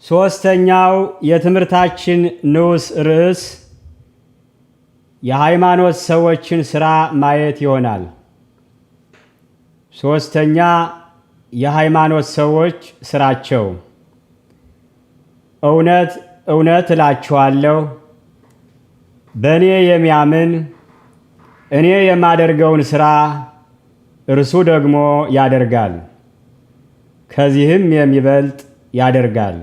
ሶስተኛው የትምህርታችን ንዑስ ርዕስ የሃይማኖት ሰዎችን ሥራ ማየት ይሆናል። ሶስተኛ የሃይማኖት ሰዎች ሥራቸው። እውነት እውነት እላችኋለሁ በእኔ የሚያምን እኔ የማደርገውን ሥራ እርሱ ደግሞ ያደርጋል፣ ከዚህም የሚበልጥ ያደርጋል።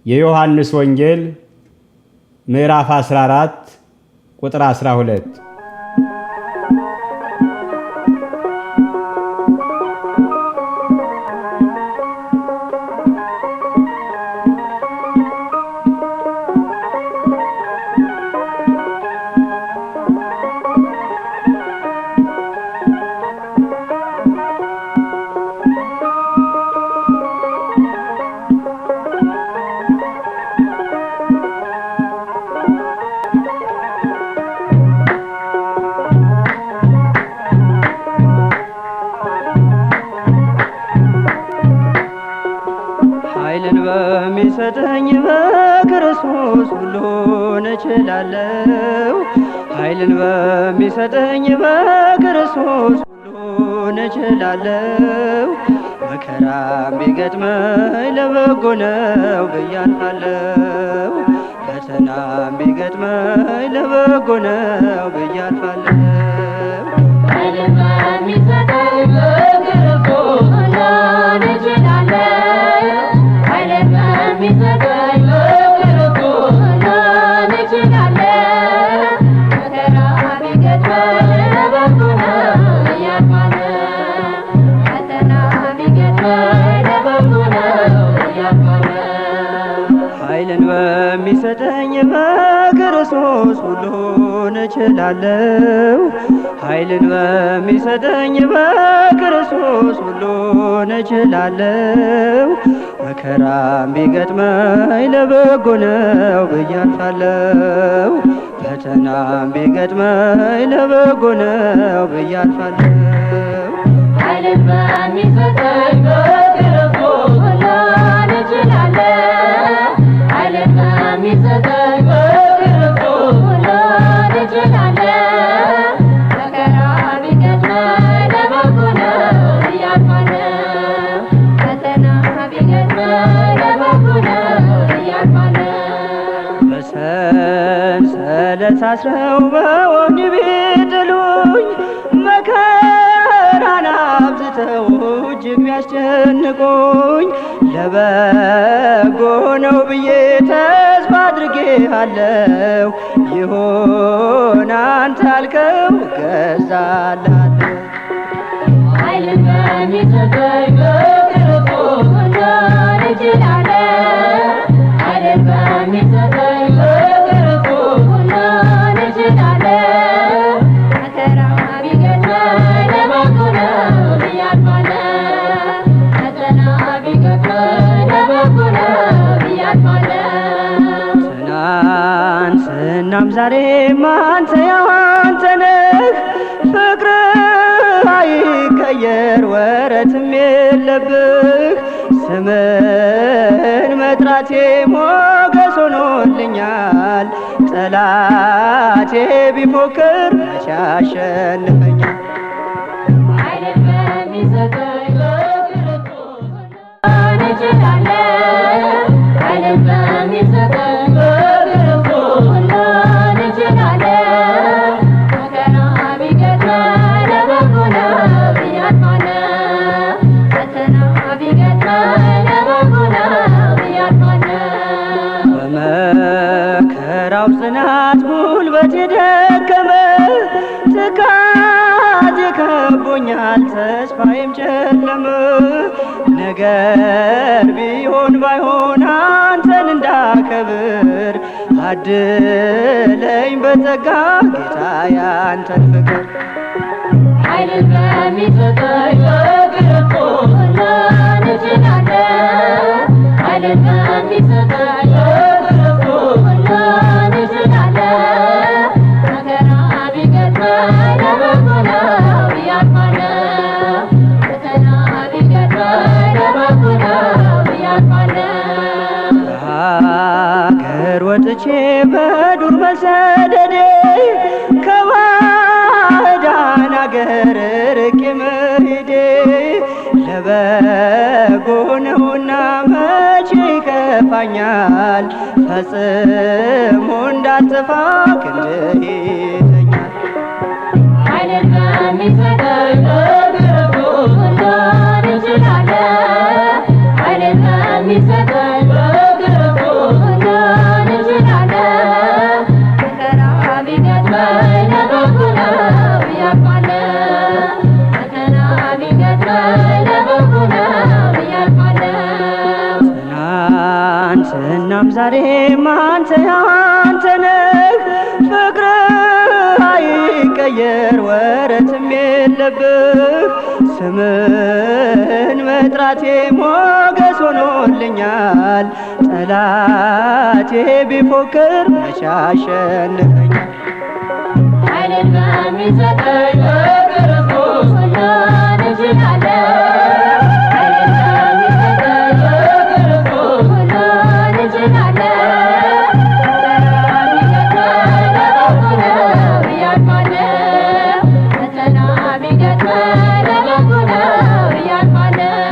የዮሐንስ ወንጌል ምዕራፍ 14 ቁጥር 12። ኃይልን በሚሰጠኝ በክርስቶስ ሁሉን እችላለሁ። ኃይልን በሚሰጠኝ በክርስቶስ ሁሉን እችላለሁ። መከራም ቢገጥመኝ ለበጎ ነው ብዬ አልፋለሁ። ፈተናም ቢገጥመኝ ለበጎ ነው ብዬ አልፋለሁ። ኃይልን በሚሰጠኝ በክርስቶስ ሁሉን እችላለሁ። ኃይልን በሚሰጠኝ በክርስቶስ ሁሉን እችላለሁ። መከራ ቢገጥመኝ ለበጎ ነው ብዬ አልፋለሁ። ፈተና ቢገጥመኝ ለበጎ ነው ብዬ አልፋለሁ። ኃይልን በሚሰጠኝ በክርስቶስ ሁሉን እችላለሁ። ኃይልን በሚሰጠኝ በክርስቶስ ሁሉን እችላለሁ። መከራም ቢገጥመኝ ለበጎ ነው ብዬ አልፋለሁ። ፈተናም ቢገጥመኝ ለበጎ ነው ብዬ አልፋለሁ። ኃይልን በሚሰጠኝ በክርስቶስ ሁሉን እችላለሁ። ኃይልን በሚሰጠኝ በክርስቶስ ሁሉን እችላለሁ። መከራ ቢገጥመኝ ለበጎ ነው ብዬ አልፋለሁ። ፈተና ቢገጥመኝ ለበጎ ነው ብዬ አልፋለሁ። በሰንሰለት አስረው በወህኒ ቢጥሉኝ መከራን አብዝተው እጅግ ቢያስጨንቁኝ ለበጎ ነው ብዬ ተስፋ አድርጌአለሁ። ይሁን አንተ ያልከው እገዛልሃለሁ። ኃይልን በሚሰጠኝ በክርስቶስ ሁሉን እችላለሁ። ኃይልን በሚሰጠኝ በክርስቶስ ሁሉን እችላለሁ። መከራ ቢገጥመኝ ለበጎ ነው ብዬ አልፋለሁ። ፈተና ቢገጥመኝ ለበጎ ነው ብዬ አልፋለሁ። ትናንትናም ዛሬም አንተ ያው አንተ ነህ። ፍቅርህ አይቀየር ወረትም የለብህ። ስምን መጥራቴ ሞገስ ሆኖልኛል። ጠላቴ ቢፎክር መቼ አሸንፈኛል? ኃይልን በሚሰጠኝ በክርስቶስ ሁሉን እችላለሁ። ኃይልን በሚሰጠኝ በክርስቶስ ሁሉን እችላለሁ። መከራ ቢገጥመኝ ለበጎ ነው ብዬ አልፋለሁ። ፈተና ቢገጥመኝ ለበጎ ነው ብዬ አልፋለሁ። በመከራው ጽናት ጉልበቴ ደከመ። ትካዜ ከቦኛል ተስፋዬም ጨለመ። ነገር ቢሆን ባይሆን አንተን እንዳከብር አድለኝ በጸጋ ጌታ ያንተን ፍቅር። ኃይልን በሚሰጠኝ በክርስቶስ ሁሉን እችላለሁ። ኃይልን በሚሰጠኝ በክርስቶስ ሁሉን እችላለሁ። መከራ ቢገጥመኝ ለበጎ ነው ብዬ አልፋለሁ። ፈተና ቢገጥመኝ ለበጎ ነው ብዬ አልፋለሁ። በርቼ በዱር መሰደዴ ከባዕዳን አገር ርቄ መሄዴ ለበጎ ነውና መቼ ይከፋኛል ፈጽሞ እንዳልጠፋ ክንድህ ይዘኛል። ኃይልን በሚሰጠኝ በክርስቶስ መዳን እችላለሁ። ኃይልን በሚሰጠኝ በክርስቶስ መዳን እችላለሁ። መከራ ቢገጥመኝ ለበጎ ነው ብያልፋለሁ። ፈተና ቢገጥመኝ ለበጎ ነው ብያልፋለሁ። ትናንትናም ዛሬም አንተ አንተ ነህ። ፍቅርህ አይቀየር ወረትም የለብህ። ስምህን መጥራቴ ሞገስ ሆኖልኛል። ጠላቴ ቢፎክር መቼ አሸንፈኛል? ኃይልን በሚሰጠኝ በክርስቶስ መዳን እችላለሁ። ኃይልን በሚሰጠኝ በክርስቶስ መዳን እችላለሁ። መከራ ቢገጥመኝ ለበጎ ነው ብያልፋለሁ። ፈተና ቢገጥመኝ ለበጎ ነው ብያልፋለሁ።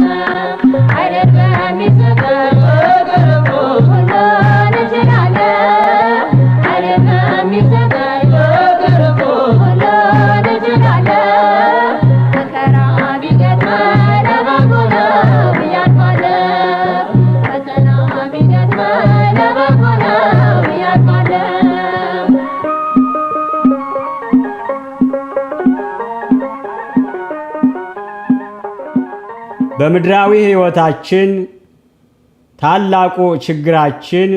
ኃይልን በሚሰጠኝ በክርስቶስ መዳን እችላለሁ። ኃይልን በሚሰጠኝ በክርስቶስ መዳን እችላለሁ። መከራ ቢገጥመኝ ለበጎ ነው ብያልፋለሁ። ፈተና ቢገጥመኝ ለበጎ ነው ብያልፋለሁ። በምድራዊ ሕይወታችን ታላቁ ችግራችን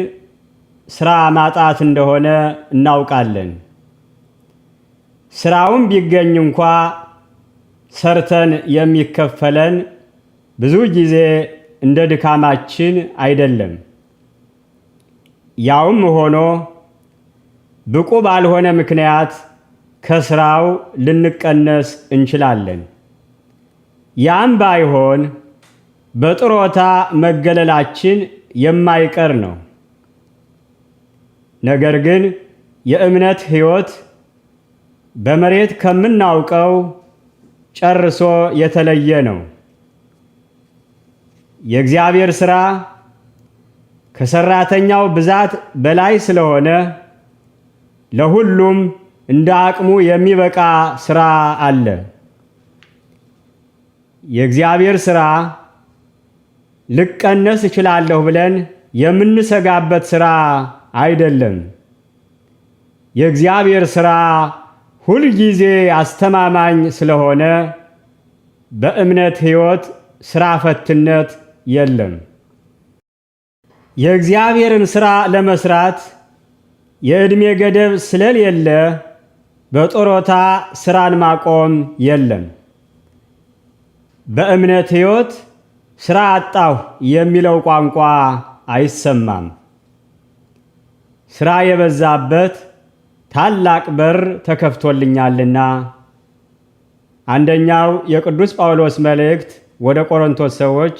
ሥራ ማጣት እንደሆነ እናውቃለን። ሥራውም ቢገኝ እንኳ ሰርተን የሚከፈለን ብዙ ጊዜ እንደ ድካማችን አይደለም። ያውም ሆኖ ብቁ ባልሆነ ምክንያት ከሥራው ልንቀነስ እንችላለን። ያም ባይሆን በጥሮታ መገለላችን የማይቀር ነው። ነገር ግን የእምነት ሕይወት በመሬት ከምናውቀው ጨርሶ የተለየ ነው። የእግዚአብሔር ሥራ ከሠራተኛው ብዛት በላይ ስለሆነ ለሁሉም እንደ አቅሙ የሚበቃ ሥራ አለ። የእግዚአብሔር ሥራ ልቀነስ እችላለሁ ብለን የምንሰጋበት ሥራ አይደለም። የእግዚአብሔር ሥራ ሁልጊዜ አስተማማኝ ስለሆነ በእምነት ሕይወት ሥራ ፈትነት የለም። የእግዚአብሔርን ሥራ ለመስራት የዕድሜ ገደብ ስለሌለ በጥሮታ ሥራን ማቆም የለም። በእምነት ሕይወት ሥራ አጣሁ የሚለው ቋንቋ አይሰማም። ሥራ የበዛበት ታላቅ በር ተከፍቶልኛልና። አንደኛው የቅዱስ ጳውሎስ መልእክት ወደ ቆሮንቶስ ሰዎች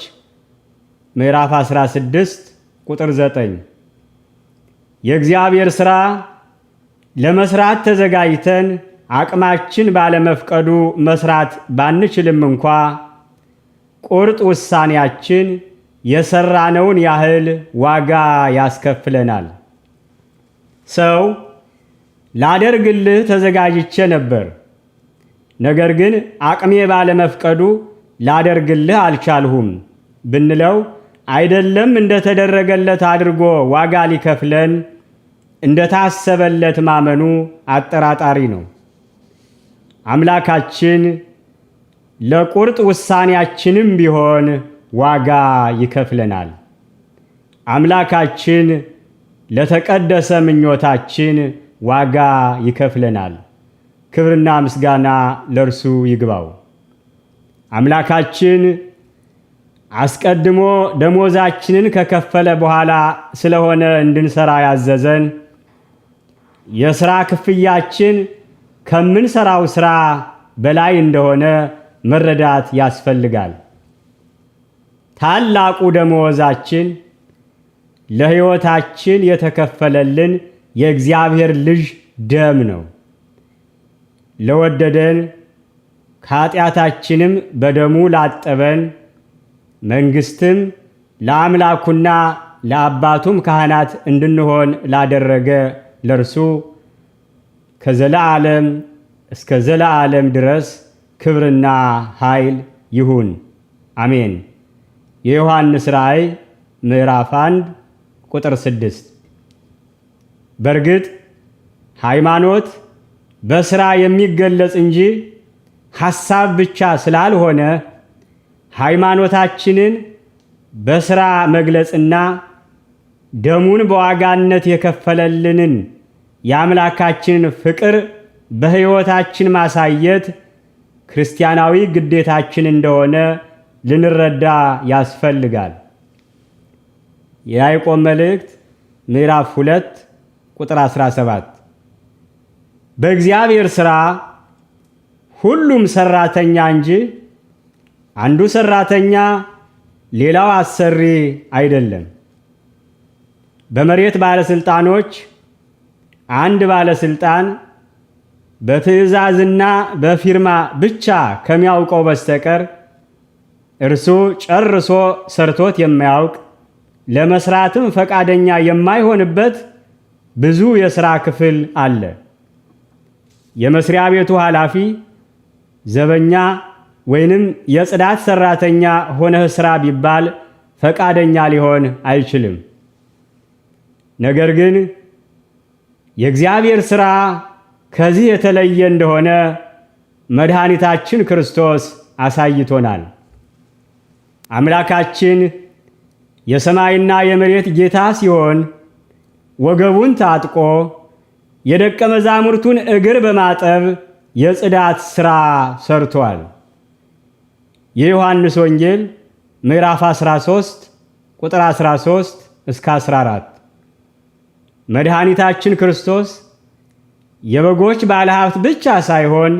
ምዕራፍ 16 ቁጥር 9 የእግዚአብሔር ሥራ ለመስራት ተዘጋጅተን አቅማችን ባለመፍቀዱ መስራት ባንችልም እንኳ ቁርጥ ውሳኔያችን የሰራነውን ያህል ዋጋ ያስከፍለናል። ሰው ላደርግልህ ተዘጋጅቼ ነበር፣ ነገር ግን አቅሜ ባለመፍቀዱ ላደርግልህ አልቻልሁም ብንለው አይደለም እንደተደረገለት አድርጎ ዋጋ ሊከፍለን እንደታሰበለት ማመኑ አጠራጣሪ ነው። አምላካችን ለቁርጥ ውሳኔያችንም ቢሆን ዋጋ ይከፍለናል። አምላካችን ለተቀደሰ ምኞታችን ዋጋ ይከፍለናል። ክብርና ምስጋና ለእርሱ ይግባው። አምላካችን አስቀድሞ ደሞዛችንን ከከፈለ በኋላ ስለሆነ እንድንሰራ ያዘዘን የሥራ ክፍያችን ከምንሰራው ሥራ በላይ እንደሆነ መረዳት ያስፈልጋል። ታላቁ ደሞዛችን ለሕይወታችን የተከፈለልን የእግዚአብሔር ልጅ ደም ነው። ለወደደን ከኃጢአታችንም በደሙ ላጠበን መንግሥትም ለአምላኩና ለአባቱም ካህናት እንድንሆን ላደረገ ለእርሱ ከዘለዓለም እስከ ዘለዓለም ድረስ ክብርና ኃይል ይሁን፣ አሜን። የዮሐንስ ራእይ ምዕራፍ 1 ቁጥር 6። በእርግጥ ሃይማኖት በሥራ የሚገለጽ እንጂ ሐሳብ ብቻ ስላልሆነ ሃይማኖታችንን በሥራ መግለጽና ደሙን በዋጋነት የከፈለልንን የአምላካችንን ፍቅር በሕይወታችን ማሳየት ክርስቲያናዊ ግዴታችን እንደሆነ ልንረዳ ያስፈልጋል። የያዕቆብ መልእክት ምዕራፍ 2 ቁጥር 17። በእግዚአብሔር ሥራ ሁሉም ሠራተኛ እንጂ አንዱ ሠራተኛ ሌላው አሰሪ አይደለም። በመሬት ባለስልጣኖች አንድ ባለስልጣን በትዕዛዝና በፊርማ ብቻ ከሚያውቀው በስተቀር እርሱ ጨርሶ ሰርቶት የማያውቅ ለመስራትም ፈቃደኛ የማይሆንበት ብዙ የሥራ ክፍል አለ። የመስሪያ ቤቱ ኃላፊ ዘበኛ ወይንም የጽዳት ሰራተኛ ሆነህ ስራ ቢባል ፈቃደኛ ሊሆን አይችልም። ነገር ግን የእግዚአብሔር ሥራ ከዚህ የተለየ እንደሆነ መድኃኒታችን ክርስቶስ አሳይቶናል። አምላካችን የሰማይና የመሬት ጌታ ሲሆን ወገቡን ታጥቆ የደቀ መዛሙርቱን እግር በማጠብ የጽዳት ሥራ ሰርቷል። የዮሐንስ ወንጌል ምዕራፍ 13 ቁጥር 13 እስከ 14። መድኃኒታችን ክርስቶስ የበጎች ባለሀብት ብቻ ሳይሆን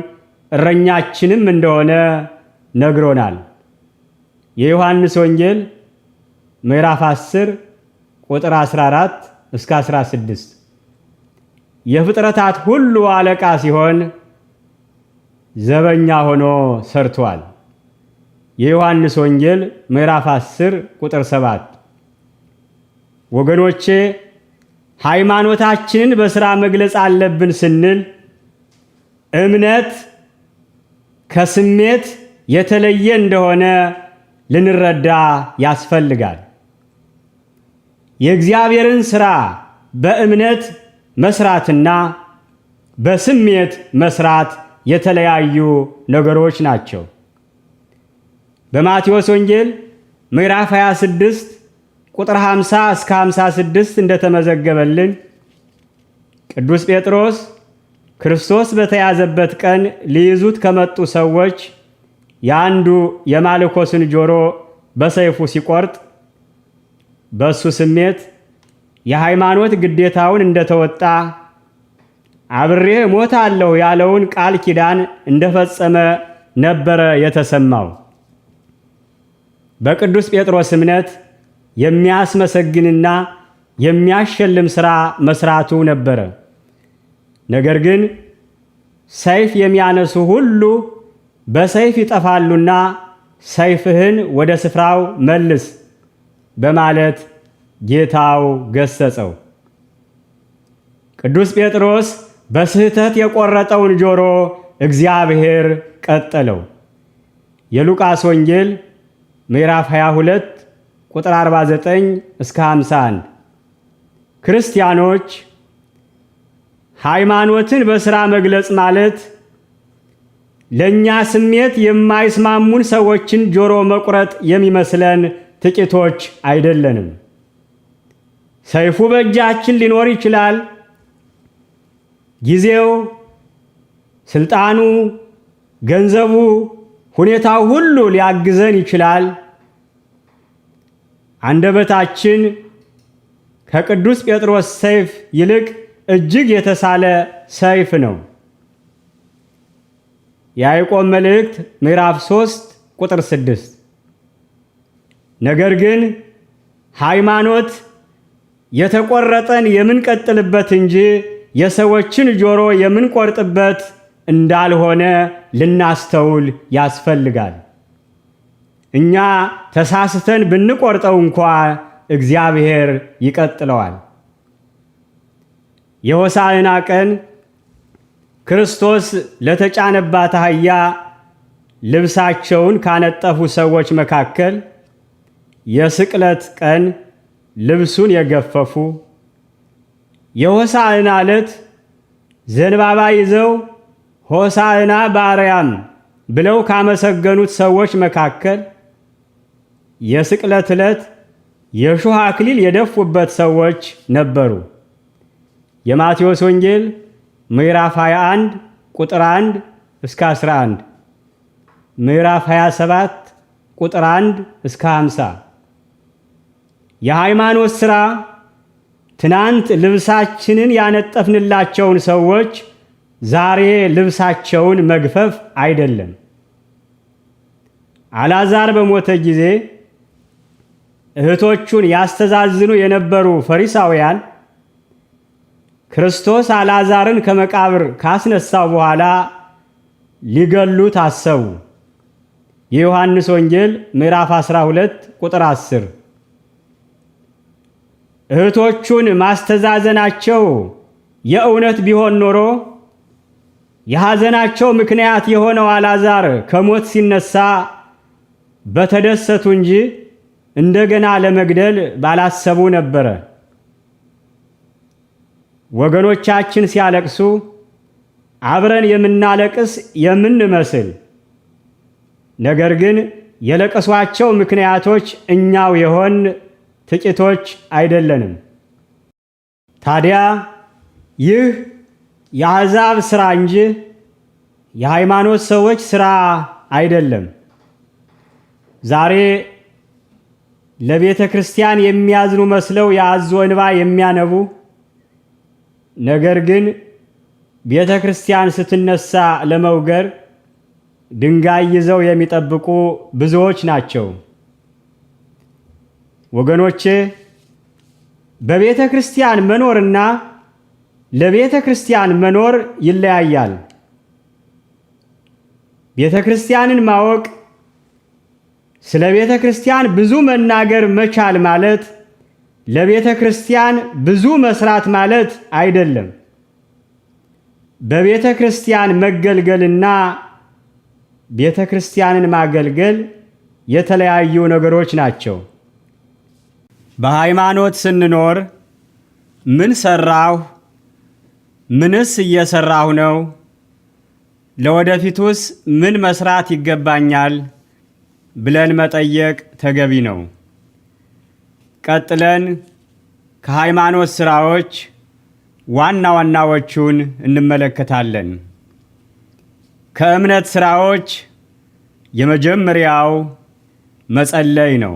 እረኛችንም እንደሆነ ነግሮናል። የዮሐንስ ወንጌል ምዕራፍ 10 ቁጥር 14 እስከ 16። የፍጥረታት ሁሉ አለቃ ሲሆን ዘበኛ ሆኖ ሰርቷል። የዮሐንስ ወንጌል ምዕራፍ 10 ቁጥር 7። ወገኖቼ ሃይማኖታችንን በሥራ መግለጽ አለብን ስንል እምነት ከስሜት የተለየ እንደሆነ ልንረዳ ያስፈልጋል። የእግዚአብሔርን ሥራ በእምነት መስራትና በስሜት መስራት የተለያዩ ነገሮች ናቸው። በማቴዎስ ወንጌል ምዕራፍ 26 ቁጥር 50 እስከ 56 እንደተመዘገበልን ቅዱስ ጴጥሮስ ክርስቶስ በተያዘበት ቀን ሊይዙት ከመጡ ሰዎች የአንዱ የማልኮስን ጆሮ በሰይፉ ሲቆርጥ በሱ ስሜት የሃይማኖት ግዴታውን እንደተወጣ አብሬህ እሞታለሁ ያለውን ቃል ኪዳን እንደፈጸመ ነበረ የተሰማው። በቅዱስ ጴጥሮስ እምነት የሚያስመሰግንና የሚያሸልም ሥራ መስራቱ ነበረ። ነገር ግን ሰይፍ የሚያነሱ ሁሉ በሰይፍ ይጠፋሉና ሰይፍህን ወደ ስፍራው መልስ በማለት ጌታው ገሰጸው። ቅዱስ ጴጥሮስ በስህተት የቆረጠውን ጆሮ እግዚአብሔር ቀጠለው። የሉቃስ ወንጌል ምዕራፍ 22 ቁጥር 49 እስከ 51። ክርስቲያኖች ሃይማኖትን በሥራ መግለጽ ማለት ለእኛ ስሜት የማይስማሙን ሰዎችን ጆሮ መቁረጥ የሚመስለን ጥቂቶች አይደለንም። ሰይፉ በእጃችን ሊኖር ይችላል። ጊዜው፣ ስልጣኑ፣ ገንዘቡ፣ ሁኔታው ሁሉ ሊያግዘን ይችላል። አንደበታችን ከቅዱስ ጴጥሮስ ሰይፍ ይልቅ እጅግ የተሳለ ሰይፍ ነው። የያዕቆብ መልእክት ምዕራፍ 3 ቁጥር 6። ነገር ግን ሃይማኖት የተቆረጠን የምንቀጥልበት እንጂ የሰዎችን ጆሮ የምንቆርጥበት እንዳልሆነ ልናስተውል ያስፈልጋል። እኛ ተሳስተን ብንቆርጠው እንኳ እግዚአብሔር ይቀጥለዋል። የሆሳዕና ቀን ክርስቶስ ለተጫነባት አህያ ልብሳቸውን ካነጠፉ ሰዎች መካከል የስቅለት ቀን ልብሱን የገፈፉ፣ የሆሳዕና ዕለት ዘንባባ ይዘው ሆሳዕና በአርያም ብለው ካመሰገኑት ሰዎች መካከል የስቅለት ዕለት የሾህ አክሊል የደፉበት ሰዎች ነበሩ። የማቴዎስ ወንጌል ምዕራፍ 21 ቁጥር 1 እስከ 11፣ ምዕራፍ 27 ቁጥር 1 እስከ 50። የሃይማኖት ሥራ ትናንት ልብሳችንን ያነጠፍንላቸውን ሰዎች ዛሬ ልብሳቸውን መግፈፍ አይደለም። አልዓዛር በሞተ ጊዜ እህቶቹን ያስተዛዝኑ የነበሩ ፈሪሳውያን ክርስቶስ አልዓዛርን ከመቃብር ካስነሳው በኋላ ሊገሉት አሰቡ። የዮሐንስ ወንጌል ምዕራፍ 12 ቁጥር 10። እህቶቹን ማስተዛዘናቸው የእውነት ቢሆን ኖሮ የሐዘናቸው ምክንያት የሆነው አልዓዛር ከሞት ሲነሳ በተደሰቱ እንጂ እንደገና ለመግደል ባላሰቡ ነበረ። ወገኖቻችን ሲያለቅሱ አብረን የምናለቅስ የምንመስል፣ ነገር ግን የለቀሷቸው ምክንያቶች እኛው የሆን ጥቂቶች አይደለንም። ታዲያ ይህ የአሕዛብ ሥራ እንጂ የሃይማኖት ሰዎች ሥራ አይደለም። ዛሬ ለቤተ ክርስቲያን የሚያዝኑ መስለው የአዞ እንባ የሚያነቡ፣ ነገር ግን ቤተ ክርስቲያን ስትነሳ ለመውገር ድንጋይ ይዘው የሚጠብቁ ብዙዎች ናቸው። ወገኖቼ፣ በቤተ ክርስቲያን መኖርና ለቤተ ክርስቲያን መኖር ይለያያል። ቤተ ክርስቲያንን ማወቅ፣ ስለ ቤተ ክርስቲያን ብዙ መናገር መቻል ማለት ለቤተ ክርስቲያን ብዙ መስራት ማለት አይደለም። በቤተ ክርስቲያን መገልገልና ቤተ ክርስቲያንን ማገልገል የተለያዩ ነገሮች ናቸው። በሃይማኖት ስንኖር ምን ሰራሁ? ምንስ እየሰራሁ ነው? ለወደፊቱስ ምን መስራት ይገባኛል ብለን መጠየቅ ተገቢ ነው። ቀጥለን ከሃይማኖት ሥራዎች ዋና ዋናዎቹን እንመለከታለን። ከእምነት ሥራዎች የመጀመሪያው መጸለይ ነው።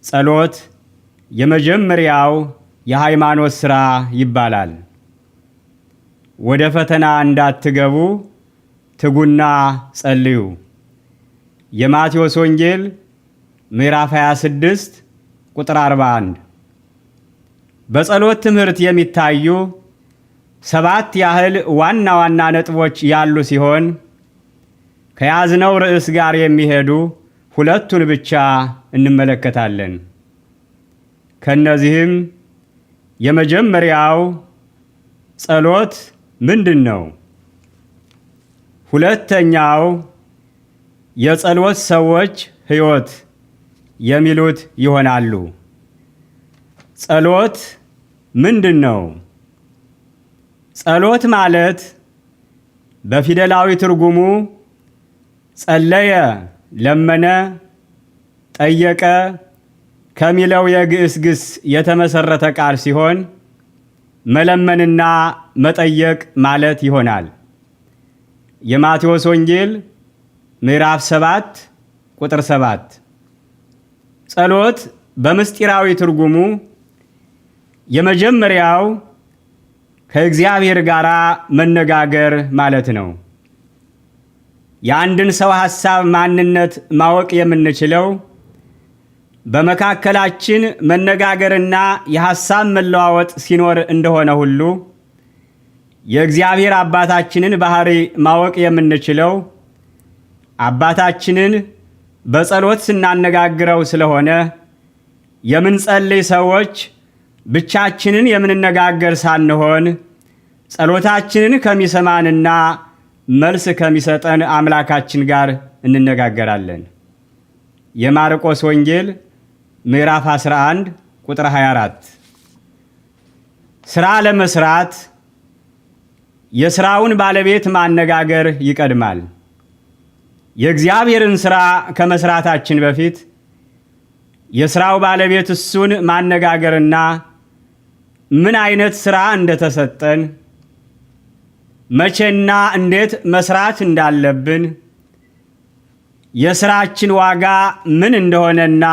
ጸሎት የመጀመሪያው የሃይማኖት ሥራ ይባላል። ወደ ፈተና እንዳትገቡ ትጉና ጸልዩ። የማቴዎስ ወንጌል ምዕራፍ 26 ቁጥር 41። በጸሎት ትምህርት የሚታዩ 7 ያህል ዋና ዋና ነጥቦች ያሉ ሲሆን ከያዝነው ርዕስ ጋር የሚሄዱ 2ቱን ብቻ እንመለከታለን። ከነዚህም የመጀመሪያው ጸሎት ምንድን ነው? ሁለተኛው የጸሎት ሰዎች ሕይወት የሚሉት ይሆናሉ። ጸሎት ምንድን ነው? ጸሎት ማለት በፊደላዊ ትርጉሙ ጸለየ፣ ለመነ፣ ጠየቀ ከሚለው የግዕዝ ግስ የተመሰረተ ቃል ሲሆን መለመንና መጠየቅ ማለት ይሆናል። የማቴዎስ ወንጌል ምዕራፍ 7 ቁጥር 7። ጸሎት በምስጢራዊ ትርጉሙ የመጀመሪያው ከእግዚአብሔር ጋር መነጋገር ማለት ነው። የአንድን ሰው ሐሳብ ማንነት ማወቅ የምንችለው በመካከላችን መነጋገርና የሐሳብ መለዋወጥ ሲኖር እንደሆነ ሁሉ የእግዚአብሔር አባታችንን ባህሪ ማወቅ የምንችለው አባታችንን በጸሎት ስናነጋግረው ስለሆነ የምንጸልይ ሰዎች ብቻችንን የምንነጋገር ሳንሆን ጸሎታችንን ከሚሰማንና መልስ ከሚሰጠን አምላካችን ጋር እንነጋገራለን። የማርቆስ ወንጌል ምዕራፍ 11 ቁጥር 24። ሥራ ለመስራት የሥራውን ባለቤት ማነጋገር ይቀድማል። የእግዚአብሔርን ሥራ ከመስራታችን በፊት የሥራው ባለቤት እሱን ማነጋገርና ምን አይነት ሥራ እንደተሰጠን መቼና እንዴት መስራት እንዳለብን የሥራችን ዋጋ ምን እንደሆነና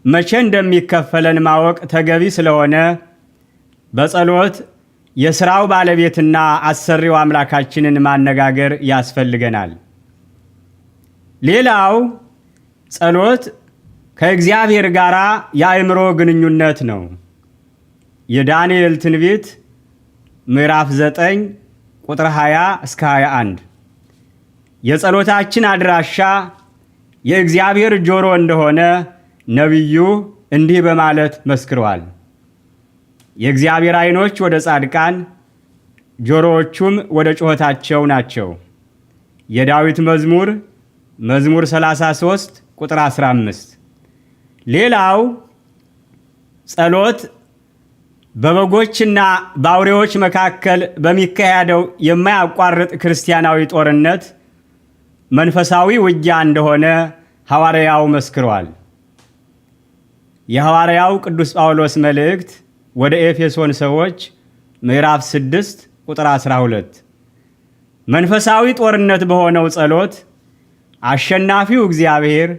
መቼ እንደሚከፈለን ማወቅ ተገቢ ስለሆነ በጸሎት የሥራው ባለቤትና አሰሪው አምላካችንን ማነጋገር ያስፈልገናል። ሌላው ጸሎት ከእግዚአብሔር ጋር የአእምሮ ግንኙነት ነው። የዳንኤል ትንቢት ምዕራፍ 9 ቁጥር 20 እስከ 21። የጸሎታችን አድራሻ የእግዚአብሔር ጆሮ እንደሆነ ነቢዩ እንዲህ በማለት መስክሯል። የእግዚአብሔር ዓይኖች ወደ ጻድቃን ጆሮዎቹም ወደ ጩኸታቸው ናቸው። የዳዊት መዝሙር 33 ቁጥር 15። ሌላው ጸሎት በበጎችና በአውሬዎች መካከል በሚካሄደው የማያቋርጥ ክርስቲያናዊ ጦርነት መንፈሳዊ ውጊያ እንደሆነ ሐዋርያው መስክሯል። የሐዋርያው ቅዱስ ጳውሎስ መልእክት ወደ ኤፌሶን ሰዎች ምዕራፍ 6 ቁጥር 12። መንፈሳዊ ጦርነት በሆነው ጸሎት አሸናፊው እግዚአብሔር፣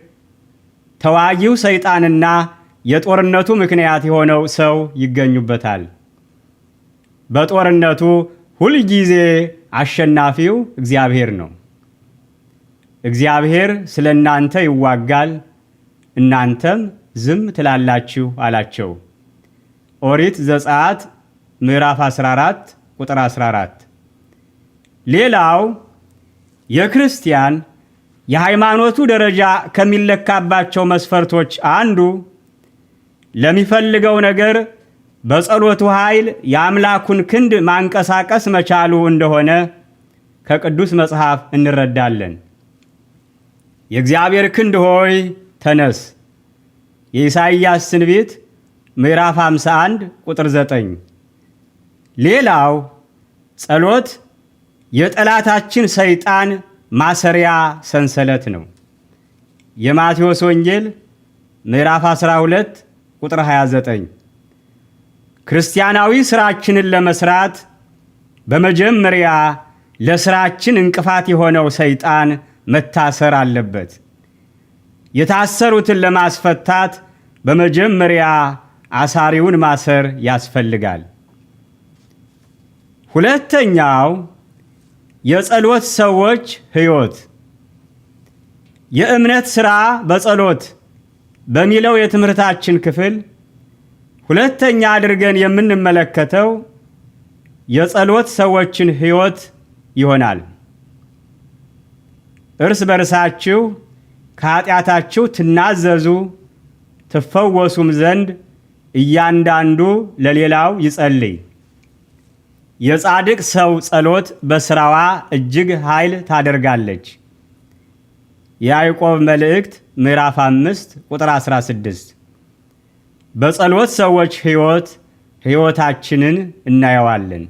ተዋጊው ሰይጣንና የጦርነቱ ምክንያት የሆነው ሰው ይገኙበታል። በጦርነቱ ሁልጊዜ አሸናፊው እግዚአብሔር ነው። እግዚአብሔር ስለ እናንተ ይዋጋል፣ እናንተም ዝም ትላላችሁ አላቸው። ኦሪት ዘጸአት ምዕራፍ 14 ቁጥር 14። ሌላው የክርስቲያን የሃይማኖቱ ደረጃ ከሚለካባቸው መስፈርቶች አንዱ ለሚፈልገው ነገር በጸሎቱ ኃይል የአምላኩን ክንድ ማንቀሳቀስ መቻሉ እንደሆነ ከቅዱስ መጽሐፍ እንረዳለን። የእግዚአብሔር ክንድ ሆይ ተነስ። የኢሳይያስ ትንቢት ምዕራፍ 51 ቁጥር 9። ሌላው ጸሎት የጠላታችን ሰይጣን ማሰሪያ ሰንሰለት ነው። የማቴዎስ ወንጌል ምዕራፍ 12 ቁጥር 29። ክርስቲያናዊ ሥራችንን ለመስራት በመጀመሪያ ለሥራችን እንቅፋት የሆነው ሰይጣን መታሰር አለበት። የታሰሩትን ለማስፈታት በመጀመሪያ አሳሪውን ማሰር ያስፈልጋል። ሁለተኛው የጸሎት ሰዎች ሕይወት። የእምነት ሥራ በጸሎት በሚለው የትምህርታችን ክፍል ሁለተኛ አድርገን የምንመለከተው የጸሎት ሰዎችን ሕይወት ይሆናል። እርስ በርሳችሁ ከኃጢአታችሁ ትናዘዙ ትፈወሱም ዘንድ እያንዳንዱ ለሌላው ይጸልይ። የጻድቅ ሰው ጸሎት በሥራዋ እጅግ ኃይል ታደርጋለች። የያዕቆብ መልእክት ምዕራፍ 5 ቁጥር 16። በጸሎት ሰዎች ሕይወታችንን እናየዋለን።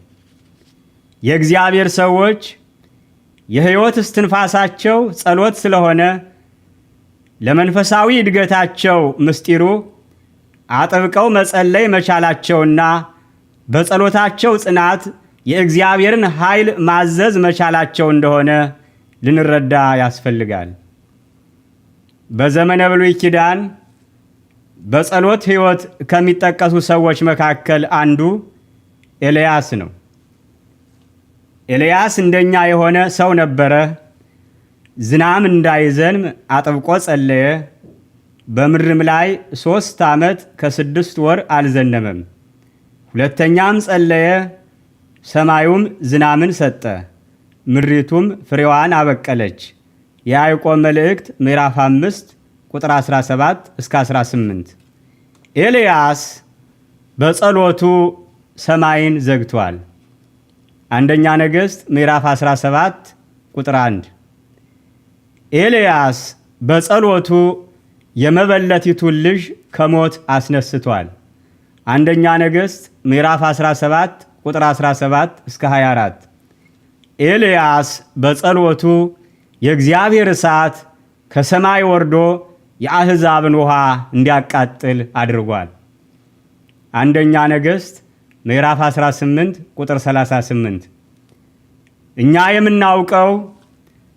የእግዚአብሔር ሰዎች የሕይወት እስትንፋሳቸው ጸሎት ስለሆነ ለመንፈሳዊ እድገታቸው ምስጢሩ አጥብቀው መጸለይ መቻላቸውና በጸሎታቸው ጽናት የእግዚአብሔርን ኃይል ማዘዝ መቻላቸው እንደሆነ ልንረዳ ያስፈልጋል። በዘመነ ብሉይ ኪዳን በጸሎት ሕይወት ከሚጠቀሱ ሰዎች መካከል አንዱ ኤልያስ ነው። ኤልያስ እንደኛ የሆነ ሰው ነበረ። ዝናም እንዳይዘንብ አጥብቆ ጸለየ። በምድርም ላይ 3 ዓመት ከ6 ወር አልዘነበም። ሁለተኛም ጸለየ፣ ሰማዩም ዝናምን ሰጠ፣ ምድሪቱም ፍሬዋን አበቀለች። የያዕቆብ መልእክት ምዕራፍ 5 ቁጥር 17 እስከ 18። ኤልያስ በጸሎቱ ሰማይን ዘግቷል። አንደኛ ነገሥት ምዕራፍ 17 ቁጥር 1። ኤልያስ በጸሎቱ የመበለቲቱን ልጅ ከሞት አስነስቷል። አንደኛ ነገሥት ምዕራፍ 17 ቁጥር 17 እስከ 24። ኤልያስ በጸሎቱ የእግዚአብሔር እሳት ከሰማይ ወርዶ የአሕዛብን ውሃ እንዲያቃጥል አድርጓል። አንደኛ ነገሥት ምዕራፍ 18 ቁጥር 38። እኛ የምናውቀው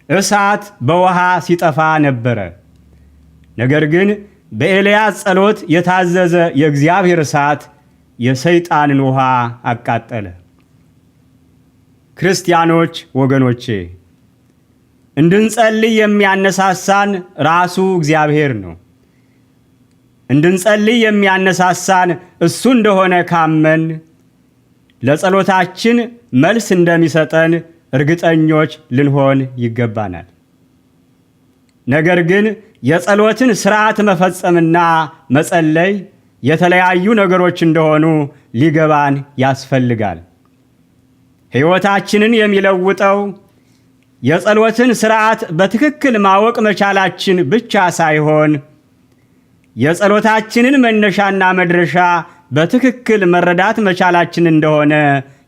እሳት በውሃ ሲጠፋ ነበረ። ነገር ግን በኤልያስ ጸሎት የታዘዘ የእግዚአብሔር እሳት የሰይጣንን ውሃ አቃጠለ። ክርስቲያኖች ወገኖቼ፣ እንድንጸልይ የሚያነሳሳን ራሱ እግዚአብሔር ነው። እንድንጸልይ የሚያነሳሳን እሱ እንደሆነ ካመን ለጸሎታችን መልስ እንደሚሰጠን እርግጠኞች ልንሆን ይገባናል። ነገር ግን የጸሎትን ሥርዓት መፈጸምና መጸለይ የተለያዩ ነገሮች እንደሆኑ ሊገባን ያስፈልጋል። ሕይወታችንን የሚለውጠው የጸሎትን ሥርዓት በትክክል ማወቅ መቻላችን ብቻ ሳይሆን የጸሎታችንን መነሻና መድረሻ በትክክል መረዳት መቻላችን እንደሆነ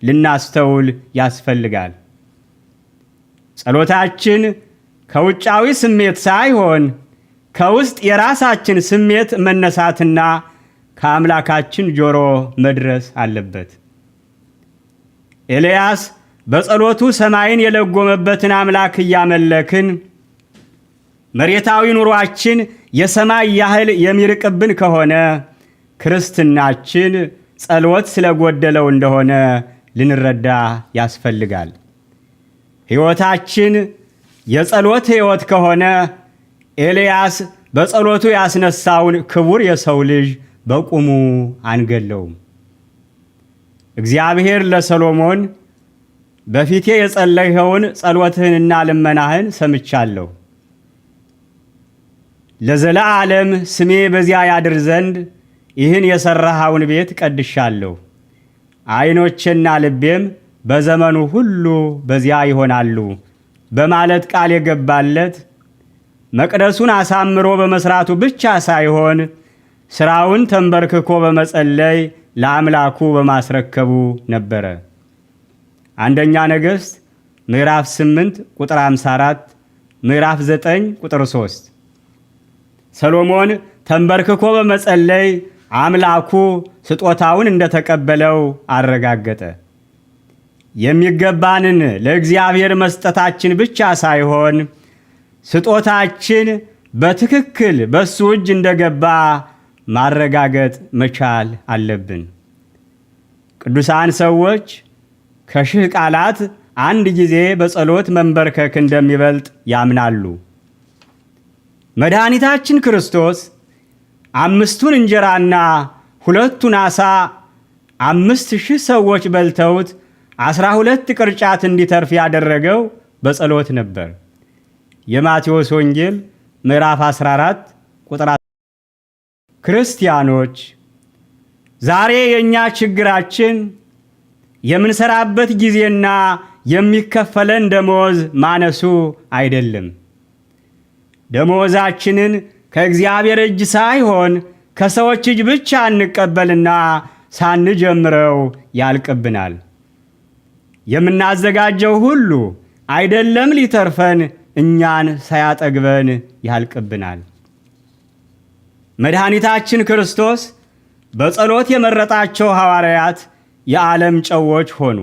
ልናስተውል ያስፈልጋል። ጸሎታችን ከውጫዊ ስሜት ሳይሆን ከውስጥ የራሳችን ስሜት መነሳትና ከአምላካችን ጆሮ መድረስ አለበት። ኤልያስ በጸሎቱ ሰማይን የለጎመበትን አምላክ እያመለክን መሬታዊ ኑሯችን የሰማይ ያህል የሚርቅብን ከሆነ ክርስትናችን ጸሎት ስለጎደለው እንደሆነ ልንረዳ ያስፈልጋል። ሕይወታችን የጸሎት ሕይወት ከሆነ ኤልያስ በጸሎቱ ያስነሳውን ክቡር የሰው ልጅ በቁሙ አንገለውም። እግዚአብሔር ለሰሎሞን በፊቴ የጸለይኸውን ጸሎትህንና ልመናህን ሰምቻለሁ፣ ለዘለዓለም ስሜ በዚያ ያድር ዘንድ ይህን የሠራኸውን ቤት ቀድሻለሁ፣ ዓይኖቼና ልቤም በዘመኑ ሁሉ በዚያ ይሆናሉ በማለት ቃል የገባለት መቅደሱን አሳምሮ በመስራቱ ብቻ ሳይሆን ሥራውን ተንበርክኮ በመጸለይ ለአምላኩ በማስረከቡ ነበረ። አንደኛ ነገሥት ምዕራፍ 8 ቁጥር 54፣ ምዕራፍ 9 ቁጥር 3። ሰሎሞን ተንበርክኮ በመጸለይ አምላኩ ስጦታውን እንደተቀበለው አረጋገጠ። የሚገባንን ለእግዚአብሔር መስጠታችን ብቻ ሳይሆን ስጦታችን በትክክል በሱ እጅ እንደገባ ማረጋገጥ መቻል አለብን። ቅዱሳን ሰዎች ከ1000 ቃላት አንድ ጊዜ በጸሎት መንበርከክ እንደሚበልጥ ያምናሉ። መድኃኒታችን ክርስቶስ 5ቱን እንጀራና 2ቱን ዓሣ 5000 ሰዎች በልተውት 12 ቅርጫት እንዲተርፍ ያደረገው በጸሎት ነበር። የማቴዎስ ወንጌል ምዕራፍ 14 ቁጥር። ክርስቲያኖች ዛሬ የእኛ ችግራችን የምንሰራበት ጊዜና የሚከፈለን ደመወዝ ማነሱ አይደለም። ደመወዛችንን ከእግዚአብሔር እጅ ሳይሆን ከሰዎች እጅ ብቻ እንቀበልና ሳንጀምረው ያልቅብናል። የምናዘጋጀው ሁሉ አይደለም ሊተርፈን እኛን ሳያጠግበን ያልቅብናል። መድኃኒታችን ክርስቶስ በጸሎት የመረጣቸው ሐዋርያት የዓለም ጨዎች ሆኑ።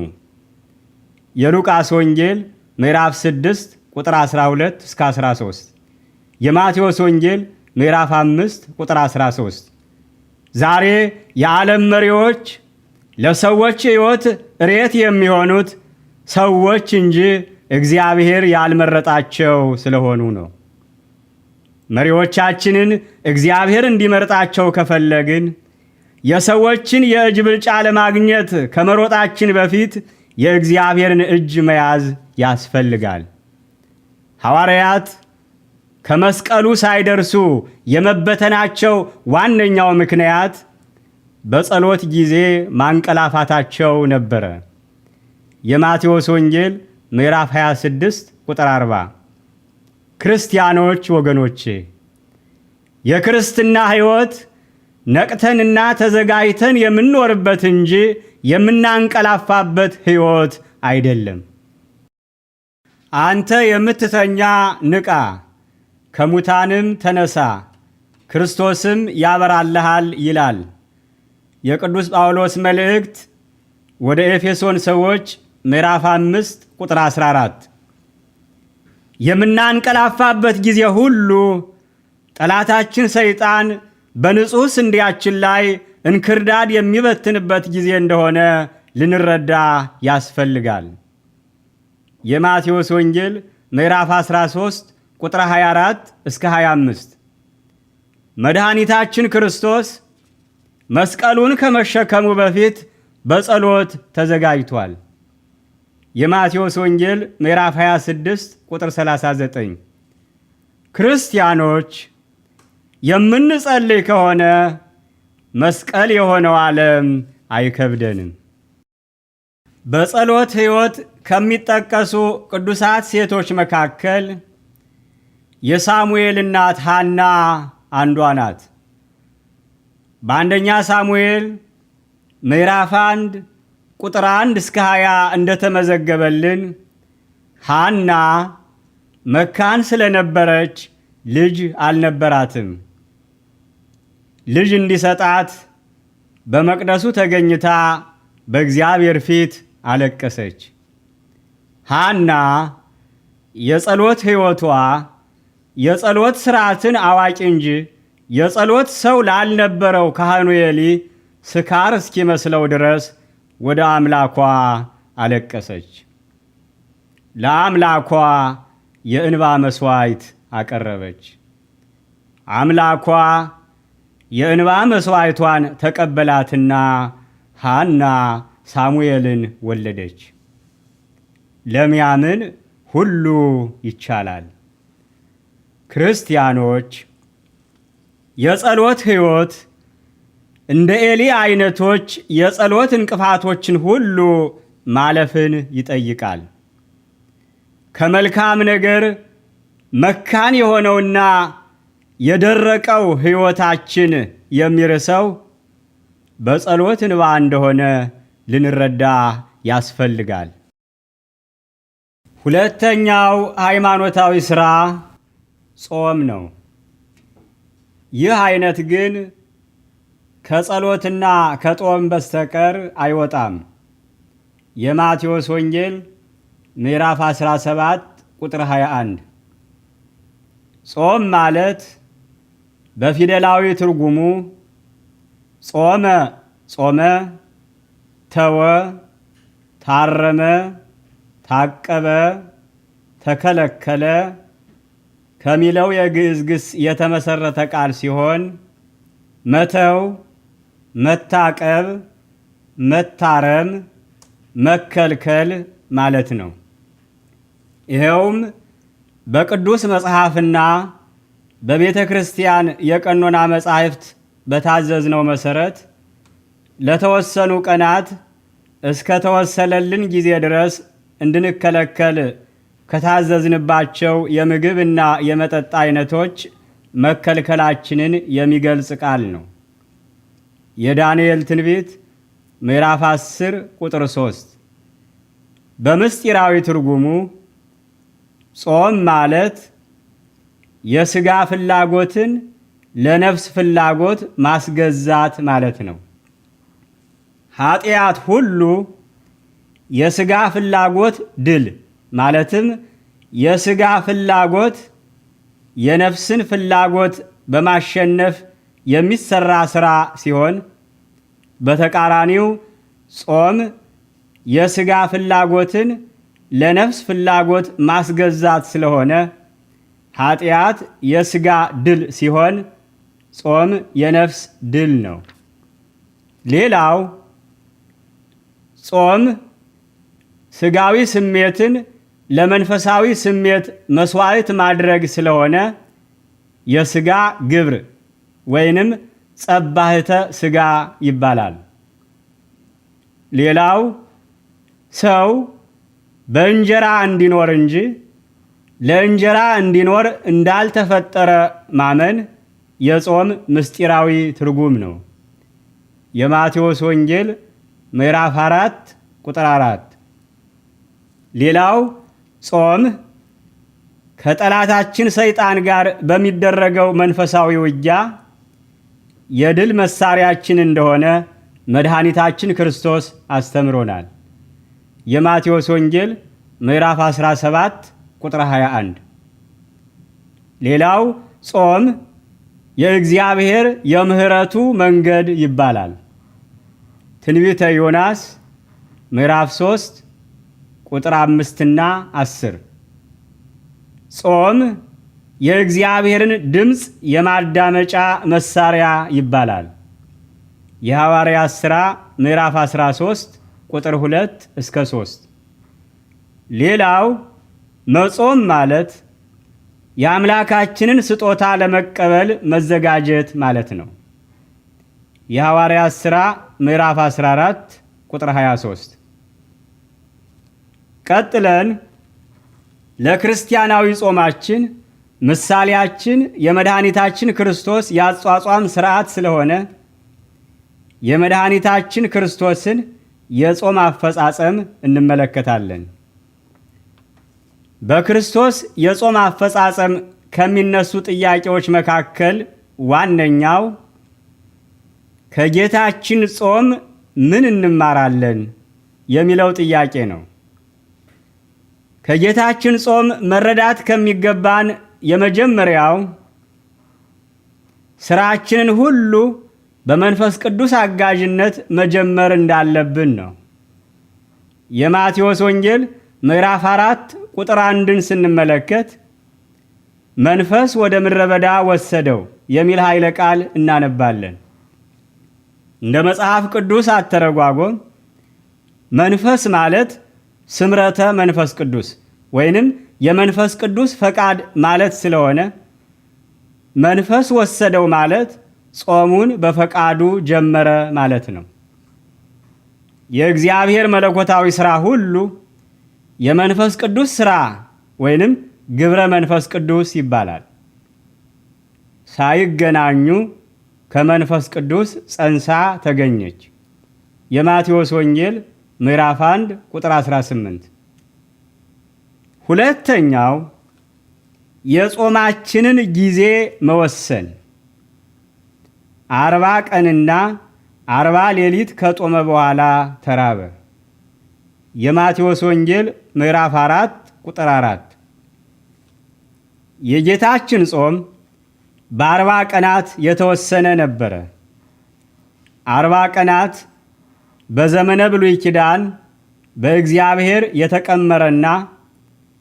የሉቃስ ወንጌል ምዕራፍ 6 ቁጥር 12 እስከ 13፣ የማቴዎስ ወንጌል ምዕራፍ 5 ቁጥር 13። ዛሬ የዓለም መሪዎች ለሰዎች ሕይወት እሬት የሚሆኑት ሰዎች እንጂ እግዚአብሔር ያልመረጣቸው ስለሆኑ ነው። መሪዎቻችንን እግዚአብሔር እንዲመርጣቸው ከፈለግን የሰዎችን የእጅ ብልጫ ለማግኘት ከመሮጣችን በፊት የእግዚአብሔርን እጅ መያዝ ያስፈልጋል። ሐዋርያት ከመስቀሉ ሳይደርሱ የመበተናቸው ዋነኛው ምክንያት በጸሎት ጊዜ ማንቀላፋታቸው ነበረ። የማቴዎስ ወንጌል ምዕራፍ 26 ቁጥር 40። ክርስቲያኖች ወገኖቼ፣ የክርስትና ሕይወት ነቅተንና ተዘጋጅተን የምንኖርበት እንጂ የምናንቀላፋበት ሕይወት አይደለም። አንተ የምትተኛ ንቃ፣ ከሙታንም ተነሳ፣ ክርስቶስም ያበራልሃል ይላል የቅዱስ ጳውሎስ መልእክት ወደ ኤፌሶን ሰዎች ምዕራፍ 5 ቁጥር 14። የምናንቀላፋበት ጊዜ ሁሉ ጠላታችን ሰይጣን በንጹሕ ስንዴያችን ላይ እንክርዳድ የሚበትንበት ጊዜ እንደሆነ ልንረዳ ያስፈልጋል። የማቴዎስ ወንጌል ምዕራፍ 13 ቁጥር 24 እስከ 25። መድኃኒታችን ክርስቶስ መስቀሉን ከመሸከሙ በፊት በጸሎት ተዘጋጅቷል። የማቴዎስ ወንጌል ምዕራፍ 26 ቁጥር 39። ክርስቲያኖች የምንጸልይ ከሆነ መስቀል የሆነው ዓለም አይከብደንም። በጸሎት ሕይወት ከሚጠቀሱ ቅዱሳት ሴቶች መካከል የሳሙኤል እናት ሐና አንዷ ናት። በአንደኛ ሳሙኤል ምዕራፍ 1 ቁጥር 1 እስከ 20 እንደተመዘገበልን ሐና መካን ስለነበረች ልጅ አልነበራትም። ልጅ እንዲሰጣት በመቅደሱ ተገኝታ በእግዚአብሔር ፊት አለቀሰች። ሐና የጸሎት ሕይወቷ የጸሎት ሥርዓትን አዋቂ እንጂ የጸሎት ሰው ላልነበረው ካህኑ ኤሊ ስካር እስኪመስለው ድረስ ወደ አምላኳ አለቀሰች። ለአምላኳ የእንባ መሥዋዕት አቀረበች። አምላኳ የእንባ መሥዋዕቷን ተቀበላትና ሐና ሳሙኤልን ወለደች። ለሚያምን ሁሉ ይቻላል። ክርስቲያኖች የጸሎት ሕይወት እንደ ኤሊ አይነቶች የጸሎት እንቅፋቶችን ሁሉ ማለፍን ይጠይቃል። ከመልካም ነገር መካን የሆነውና የደረቀው ሕይወታችን የሚርሰው በጸሎት እንባ እንደሆነ ልንረዳ ያስፈልጋል። ሁለተኛው ሃይማኖታዊ ሥራ ጾም ነው። ይህ አይነት ግን ከጸሎትና ከጾም በስተቀር አይወጣም። የማቴዎስ ወንጌል ምዕራፍ 17 ቁጥር 21። ጾም ማለት በፊደላዊ ትርጉሙ ጾመ ጾመ፣ ተወ፣ ታረመ፣ ታቀበ፣ ተከለከለ ከሚለው የግዕዝ ግስ የተመሰረተ ቃል ሲሆን መተው፣ መታቀብ፣ መታረም፣ መከልከል ማለት ነው። ይኸውም በቅዱስ መጽሐፍና በቤተ ክርስቲያን የቀኖና መጻሕፍት በታዘዝነው መሰረት ለተወሰኑ ቀናት እስከ ተወሰነልን ጊዜ ድረስ እንድንከለከል ከታዘዝንባቸው የምግብና የመጠጥ አይነቶች መከልከላችንን የሚገልጽ ቃል ነው። የዳንኤል ትንቢት ምዕራፍ 10 ቁጥር 3። በምስጢራዊ ትርጉሙ ጾም ማለት የሥጋ ፍላጎትን ለነፍስ ፍላጎት ማስገዛት ማለት ነው። ኃጢአት ሁሉ የሥጋ ፍላጎት ድል ማለትም የሥጋ ፍላጎት የነፍስን ፍላጎት በማሸነፍ የሚሰራ ሥራ ሲሆን፣ በተቃራኒው ጾም የሥጋ ፍላጎትን ለነፍስ ፍላጎት ማስገዛት ስለሆነ ኃጢአት የሥጋ ድል ሲሆን ጾም የነፍስ ድል ነው። ሌላው ጾም ሥጋዊ ስሜትን ለመንፈሳዊ ስሜት መስዋዕት ማድረግ ስለሆነ የሥጋ ግብር ወይንም ጸባህተ ሥጋ ይባላል። ሌላው ሰው በእንጀራ እንዲኖር እንጂ ለእንጀራ እንዲኖር እንዳልተፈጠረ ማመን የጾም ምስጢራዊ ትርጉም ነው። የማቴዎስ ወንጌል ምዕራፍ 4 ቁጥር 4። ሌላው ጾም ከጠላታችን ሰይጣን ጋር በሚደረገው መንፈሳዊ ውጊያ የድል መሳሪያችን እንደሆነ መድኃኒታችን ክርስቶስ አስተምሮናል። የማቴዎስ ወንጌል ምዕራፍ 17 ቁጥር 21። ሌላው ጾም የእግዚአብሔር የምህረቱ መንገድ ይባላል። ትንቢተ ዮናስ ምዕራፍ 3 ቁጥር 5 እና 10። ጾም የእግዚአብሔርን ድምፅ የማዳመጫ መሳሪያ ይባላል። የሐዋርያት ሥራ ምዕራፍ 13 ቁጥር 2 እስከ 3። ሌላው መጾም ማለት የአምላካችንን ስጦታ ለመቀበል መዘጋጀት ማለት ነው። የሐዋርያት ሥራ ምዕራፍ 14 ቁጥር 23። ቀጥለን ለክርስቲያናዊ ጾማችን ምሳሌያችን የመድኃኒታችን ክርስቶስ የአጿጿም ሥርዓት ስለሆነ የመድኃኒታችን ክርስቶስን የጾም አፈጻጸም እንመለከታለን። በክርስቶስ የጾም አፈጻጸም ከሚነሱ ጥያቄዎች መካከል ዋነኛው ከጌታችን ጾም ምን እንማራለን የሚለው ጥያቄ ነው። ከጌታችን ጾም መረዳት ከሚገባን የመጀመሪያው ሥራችንን ሁሉ በመንፈስ ቅዱስ አጋዥነት መጀመር እንዳለብን ነው። የማቴዎስ ወንጌል ምዕራፍ 4 ቁጥር 1ን ስንመለከት መንፈስ ወደ ምድረ በዳ ወሰደው የሚል ኃይለ ቃል እናነባለን። እንደ መጽሐፍ ቅዱስ አተረጓጎም መንፈስ ማለት ስምረተ መንፈስ ቅዱስ ወይንም የመንፈስ ቅዱስ ፈቃድ ማለት ስለሆነ መንፈስ ወሰደው ማለት ጾሙን በፈቃዱ ጀመረ ማለት ነው። የእግዚአብሔር መለኮታዊ ሥራ ሁሉ የመንፈስ ቅዱስ ሥራ ወይንም ግብረ መንፈስ ቅዱስ ይባላል። ሳይገናኙ ከመንፈስ ቅዱስ ጸንሳ ተገኘች። የማቴዎስ ወንጌል ምዕራፍ 1 ቁጥር 18። ሁለተኛው የጾማችንን ጊዜ መወሰን 40 ቀንና 40 ሌሊት ከጾመ በኋላ ተራበ። የማቴዎስ ወንጌል ምዕራፍ 4 ቁጥር 4። የጌታችን ጾም በ40 ቀናት የተወሰነ ነበረ። 40 ቀናት በዘመነ ብሉይ ኪዳን በእግዚአብሔር የተቀመረና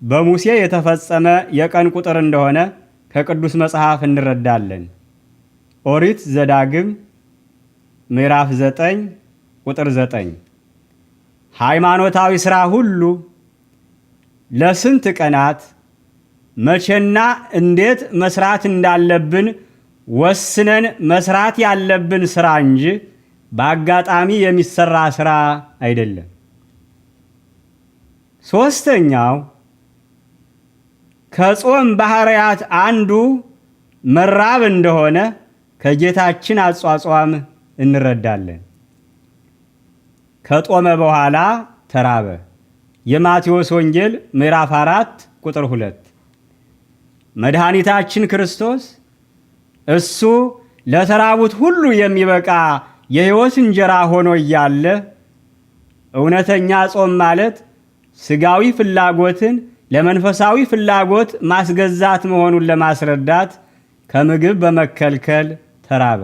በሙሴ የተፈጸመ የቀን ቁጥር እንደሆነ ከቅዱስ መጽሐፍ እንረዳለን። ኦሪት ዘዳግም ምዕራፍ 9 ቁጥር 9። ሃይማኖታዊ ሥራ ሁሉ ለስንት ቀናት መቼና እንዴት መስራት እንዳለብን ወስነን መስራት ያለብን ሥራ እንጂ በአጋጣሚ የሚሰራ ሥራ አይደለም። ሦስተኛው ከጾም ባህርያት አንዱ መራብ እንደሆነ ከጌታችን አጿጿም እንረዳለን። ከጦመ በኋላ ተራበ። የማቴዎስ ወንጌል ምዕራፍ 4 ቁጥር 2። መድኃኒታችን ክርስቶስ እሱ ለተራቡት ሁሉ የሚበቃ የሕይወት እንጀራ ሆኖ እያለ እውነተኛ ጾም ማለት ሥጋዊ ፍላጎትን ለመንፈሳዊ ፍላጎት ማስገዛት መሆኑን ለማስረዳት ከምግብ በመከልከል ተራበ።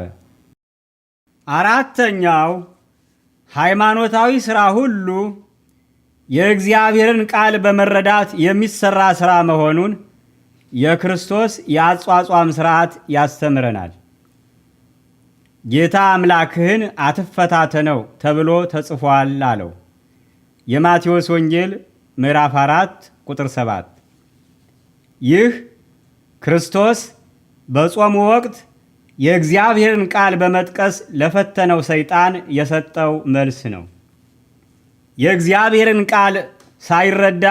አራተኛው ሃይማኖታዊ ሥራ ሁሉ የእግዚአብሔርን ቃል በመረዳት የሚሰራ ሥራ መሆኑን የክርስቶስ የአጿጿም ሥርዓት ያስተምረናል። ጌታ አምላክህን አትፈታተነው ተብሎ ተጽፏል አለው። የማቴዎስ ወንጌል ምዕራፍ 4 ቁጥር 7። ይህ ክርስቶስ በጾሙ ወቅት የእግዚአብሔርን ቃል በመጥቀስ ለፈተነው ሰይጣን የሰጠው መልስ ነው። የእግዚአብሔርን ቃል ሳይረዳ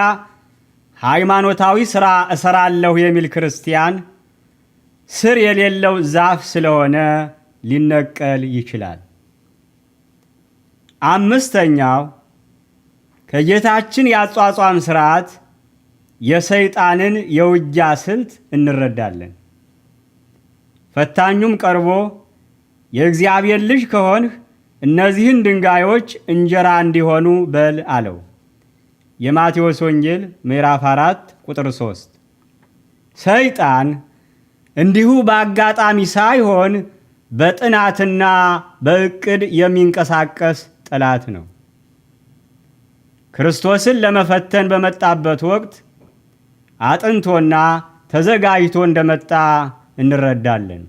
ሃይማኖታዊ ሥራ እሰራለሁ የሚል ክርስቲያን ስር የሌለው ዛፍ ስለሆነ ሊነቀል ይችላል። አምስተኛው ከጌታችን የአጿጿም ሥርዓት የሰይጣንን የውጊያ ስልት እንረዳለን። ፈታኙም ቀርቦ የእግዚአብሔር ልጅ ከሆንህ እነዚህን ድንጋዮች እንጀራ እንዲሆኑ በል አለው። የማቴዎስ ወንጌል ምዕራፍ 4 ቁጥር 3። ሰይጣን እንዲሁ በአጋጣሚ ሳይሆን በጥናትና በዕቅድ የሚንቀሳቀስ ጠላት ነው። ክርስቶስን ለመፈተን በመጣበት ወቅት አጥንቶና ተዘጋጅቶ እንደመጣ እንረዳለን።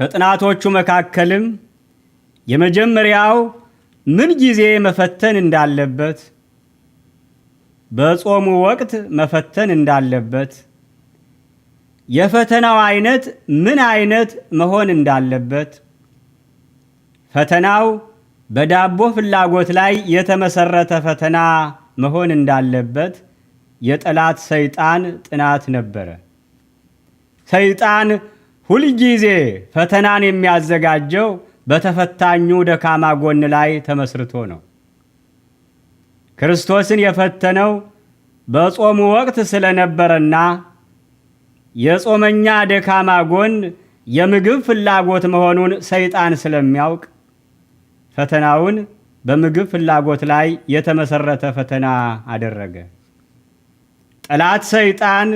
ከጥናቶቹ መካከልም የመጀመሪያው ምን ጊዜ መፈተን እንዳለበት፣ በጾሙ ወቅት መፈተን እንዳለበት፣ የፈተናው አይነት ምን አይነት መሆን እንዳለበት፣ ፈተናው በዳቦ ፍላጎት ላይ የተመሰረተ ፈተና መሆን እንዳለበት የጠላት ሰይጣን ጥናት ነበረ። ሰይጣን ሁልጊዜ ፈተናን የሚያዘጋጀው በተፈታኙ ደካማ ጎን ላይ ተመስርቶ ነው። ክርስቶስን የፈተነው በጾሙ ወቅት ስለነበረና የጾመኛ ደካማ ጎን የምግብ ፍላጎት መሆኑን ሰይጣን ስለሚያውቅ ፈተናውን በምግብ ፍላጎት ላይ የተመሰረተ ፈተና አደረገ። ጠላት ሰይጣን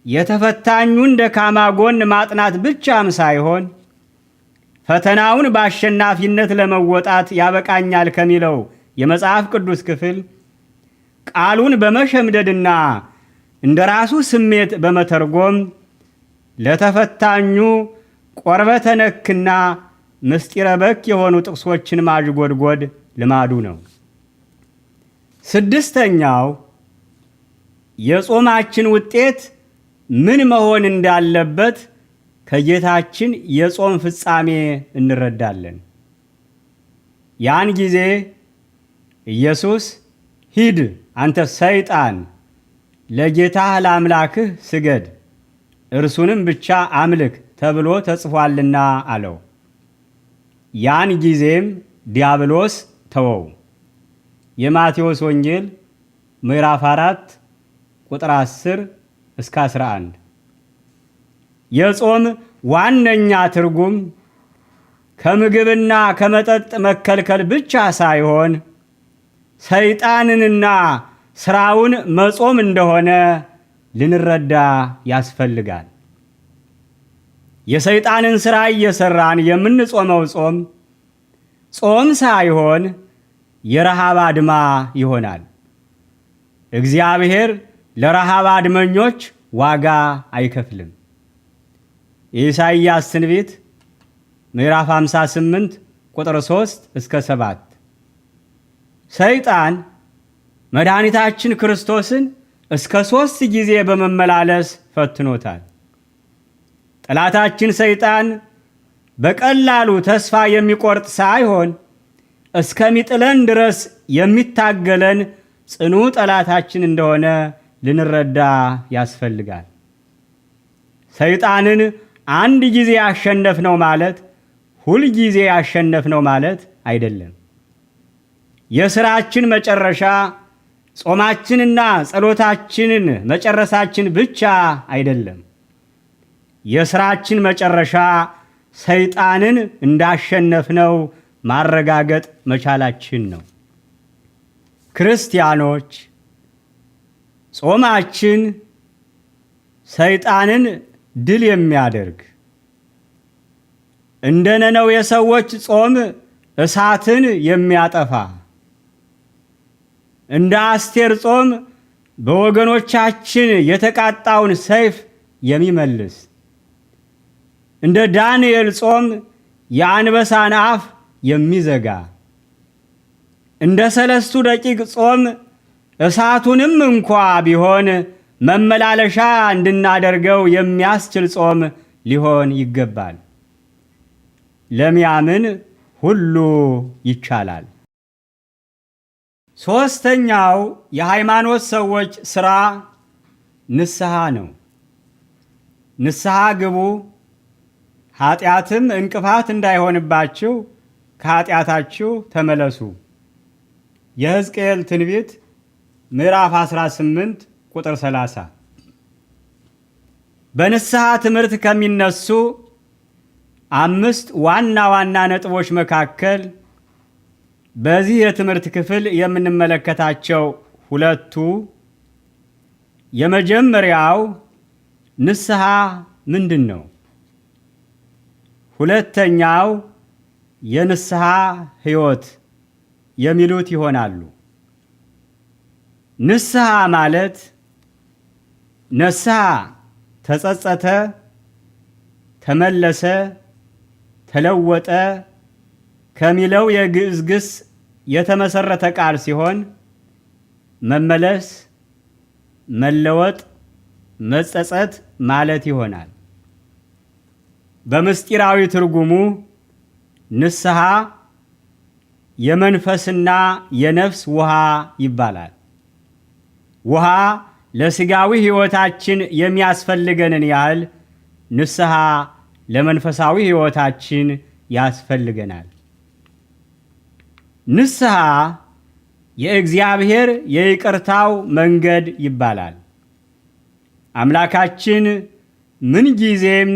የተፈታኙን ደካማ ጎን ማጥናት ብቻም ሳይሆን ፈተናውን በአሸናፊነት ለመወጣት ያበቃኛል ከሚለው የመጽሐፍ ቅዱስ ክፍል ቃሉን በመሸምደድና እንደ ራሱ ስሜት በመተርጎም ለተፈታኙ ቆርበተ ነክና ምስጢረ በክ የሆኑ ጥቅሶችን ማዥጎድጎድ ልማዱ ነው። ስድስተኛው የጾማችን ውጤት ምን መሆን እንዳለበት ከጌታችን የጾም ፍጻሜ እንረዳለን። ያን ጊዜ ኢየሱስ ሂድ አንተ ሰይጣን፣ ለጌታህ ለአምላክህ ስገድ፣ እርሱንም ብቻ አምልክ ተብሎ ተጽፏልና አለው። ያን ጊዜም ዲያብሎስ ተወው። የማቴዎስ ወንጌል ምዕራፍ 4 ቁጥር 10 እስከ 11። የጾም ዋነኛ ትርጉም ከምግብና ከመጠጥ መከልከል ብቻ ሳይሆን ሰይጣንንና ስራውን መጾም እንደሆነ ልንረዳ ያስፈልጋል። የሰይጣንን ስራ እየሰራን የምንጾመው ጾም ሳይሆን የረሃብ አድማ ይሆናል። እግዚአብሔር ለረሃብ አድመኞች ዋጋ አይከፍልም። የኢሳይያስ ትንቢት ምዕራፍ 58 ቁጥር 3 እስከ 7። ሰይጣን መድኃኒታችን ክርስቶስን እስከ 3 ጊዜ በመመላለስ ፈትኖታል። ጠላታችን በቀላሉ ተስፋ የሚቆርጥ ሳይሆን እስከሚጥለን ድረስ የሚታገለን ጽኑ ጠላታችን እንደሆነ ልንረዳ ያስፈልጋል። ሰይጣንን አንድ ጊዜ ያሸነፍነው ማለት ሁል ጊዜ ያሸነፍነው ማለት አይደለም። የሥራችን መጨረሻ ጾማችንና ጸሎታችንን መጨረሳችን ብቻ አይደለም። የሥራችን መጨረሻ ሰይጣንን እንዳሸነፍነው ማረጋገጥ መቻላችን ነው። ክርስቲያኖች ጾማችን ሰይጣንን ድል የሚያደርግ እንደ ነነዌ ሰዎች ጾም እሳትን የሚያጠፋ እንደ አስቴር ጾም በወገኖቻችን የተቃጣውን ሰይፍ የሚመልስ፣ እንደ ዳንኤል ጾም የአንበሳን አፍ የሚዘጋ፣ እንደ 3 ደቂቅ ጾም እሳቱንም እንኳ ቢሆን መመላለሻ እንድናደርገው የሚያስችል ጾም ሊሆን ይገባል። ለሚያምን ሁሉ ይቻላል። ሦስተኛው የሃይማኖት ሰዎች ሥራ ንስሐ ነው። ንስሐ ግቡ፣ ኃጢአትም እንቅፋት እንዳይሆንባችሁ ከኃጢአታችሁ ተመለሱ። የሕዝቅኤል ትንቢት ምዕራፍ 18 ቁጥር 30። በንስሐ ትምህርት ከሚነሱ 5 ዋና ዋና ነጥቦች መካከል በዚህ የትምህርት ክፍል የምንመለከታቸው 2ቱ፣ የመጀመሪያው ንስሐ ምንድን ነው? ሁለተኛው የንስሐ ሕይወት የሚሉት ይሆናሉ። ንስሐ ማለት ነስሐ ተጸጸተ፣ ተመለሰ፣ ተለወጠ ከሚለው የግዕዝ ግስ የተመሰረተ ቃል ሲሆን መመለስ፣ መለወጥ፣ መጸጸት ማለት ይሆናል። በምስጢራዊ ትርጉሙ ንስሐ የመንፈስና የነፍስ ውሃ ይባላል። ውሃ ለሥጋዊ ሕይወታችን የሚያስፈልገንን ያህል ንስሐ ለመንፈሳዊ ሕይወታችን ያስፈልገናል። ንስሐ የእግዚአብሔር የይቅርታው መንገድ ይባላል። አምላካችን ምንጊዜም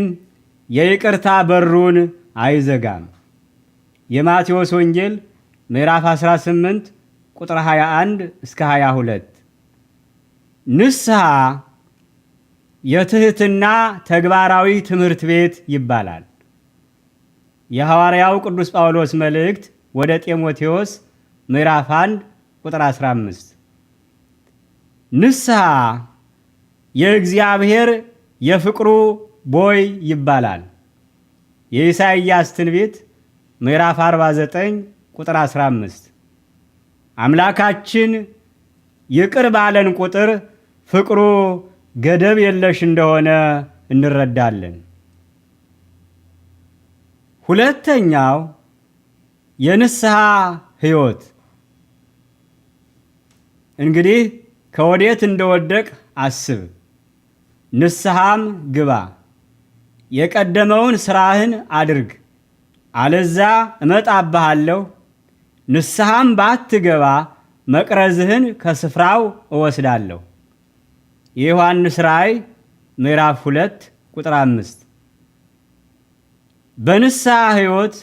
የይቅርታ በሩን አይዘጋም። የማቴዎስ ወንጌል ምዕራፍ 18 ቁጥር 21 እስከ 22። ንስሐ የትሕትና ተግባራዊ ትምህርት ቤት ይባላል። የሐዋርያው ቅዱስ ጳውሎስ መልእክት ወደ ጢሞቴዎስ ምዕራፍ 1 ቁጥር 15። ንስሐ የእግዚአብሔር የፍቅሩ ቦይ ይባላል። የኢሳይያስ ትንቢት ምዕራፍ 49 ቁጥር 15። አምላካችን ይቅር ባለን ቁጥር ፍቅሩ ገደብ የለሽ እንደሆነ እንረዳለን። ሁለተኛው የንስሐ ሕይወት። እንግዲህ ከወዴት እንደወደቅ አስብ፣ ንስሐም ግባ፣ የቀደመውን ሥራህን አድርግ፣ አለዛ እመጣብሃለሁ፣ ንስሐም ባትገባ መቅረዝህን ከስፍራው እወስዳለሁ። የዮሐንስ ራእይ ምዕራፍ 2 ቁጥር 5። በንስሐ ሕይወት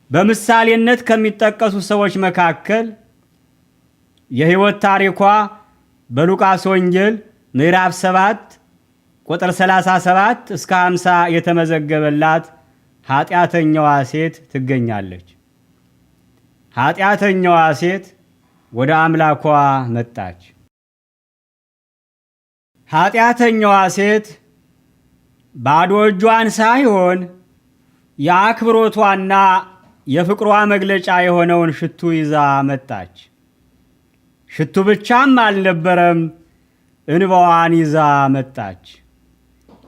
በምሳሌነት ከሚጠቀሱ ሰዎች መካከል የሕይወት ታሪኳ በሉቃስ ወንጌል ምዕራፍ 7 ቁጥር 37 እስከ 50 የተመዘገበላት ኃጢአተኛዋ ሴት ትገኛለች። ኃጢአተኛዋ ሴት ወደ አምላኳ መጣች። ኃጢአተኛዋ ሴት ባዶ እጇን ሳይሆን የአክብሮቷና የፍቅሯ መግለጫ የሆነውን ሽቱ ይዛ መጣች። ሽቱ ብቻም አልነበረም፣ እንባዋን ይዛ መጣች።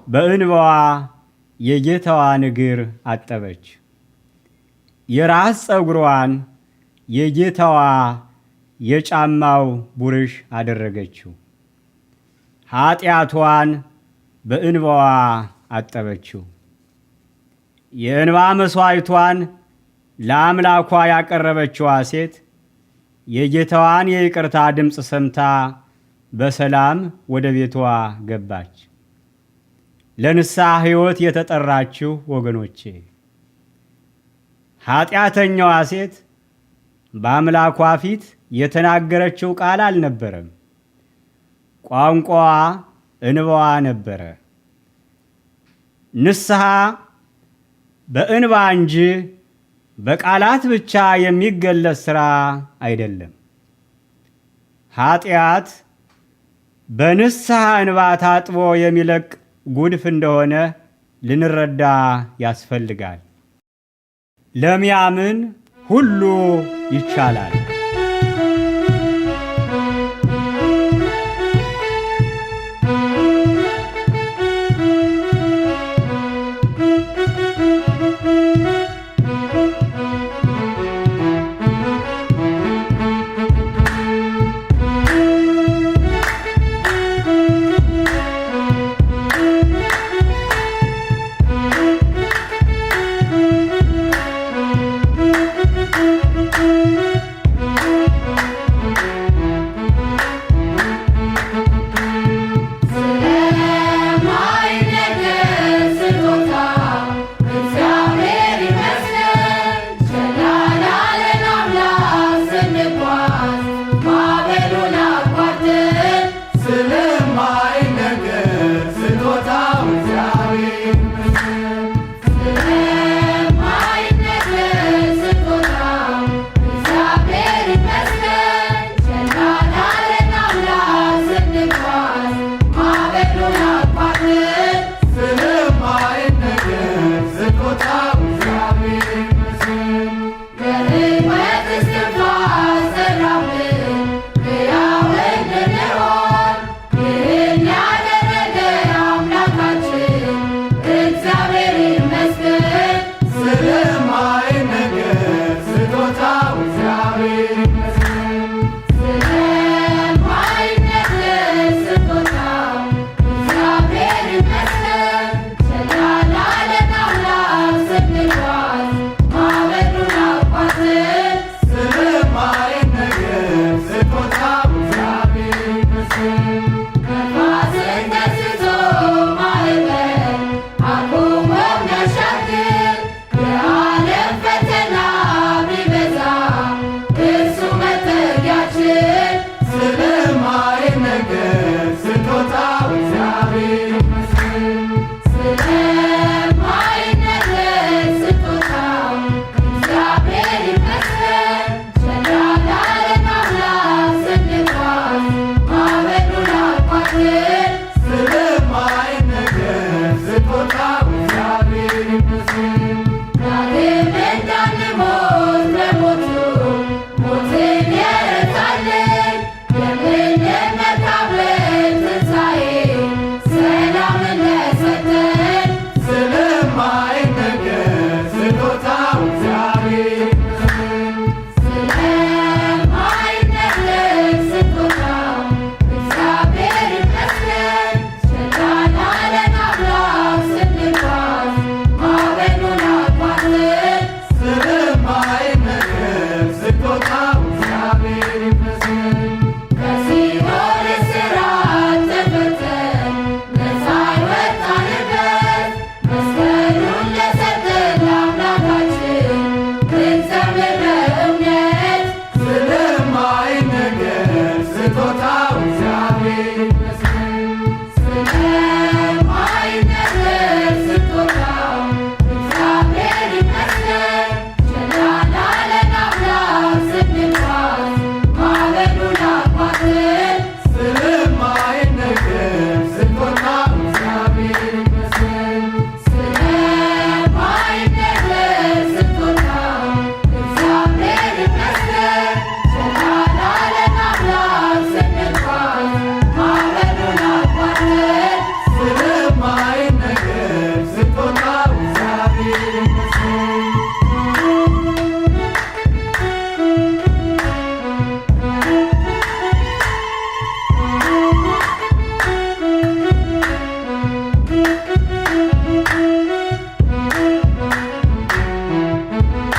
በእንባዋ የጌታዋን እግር አጠበች። የራስ ፀጉሯን የጌታዋ የጫማው ቡርሽ አደረገችው። ኃጢአቷን በእንባዋ አጠበችው። የእንባ መሥዋዕቷን ለአምላኳ ያቀረበችዋ ሴት የጌታዋን የይቅርታ ድምፅ ሰምታ በሰላም ወደ ቤቷ ገባች። ለንስሐ ሕይወት የተጠራችሁ ወገኖቼ፣ ኃጢአተኛዋ ሴት በአምላኳ ፊት የተናገረችው ቃል አልነበረም። ቋንቋዋ እንባዋ ነበረ። ንስሐ በእንባ እንጂ በቃላት ብቻ የሚገለጽ ሥራ አይደለም። ኃጢአት በንስሐ እንባ ታጥቦ የሚለቅ ጉድፍ እንደሆነ ልንረዳ ያስፈልጋል። ለሚያምን ሁሉ ይቻላል። This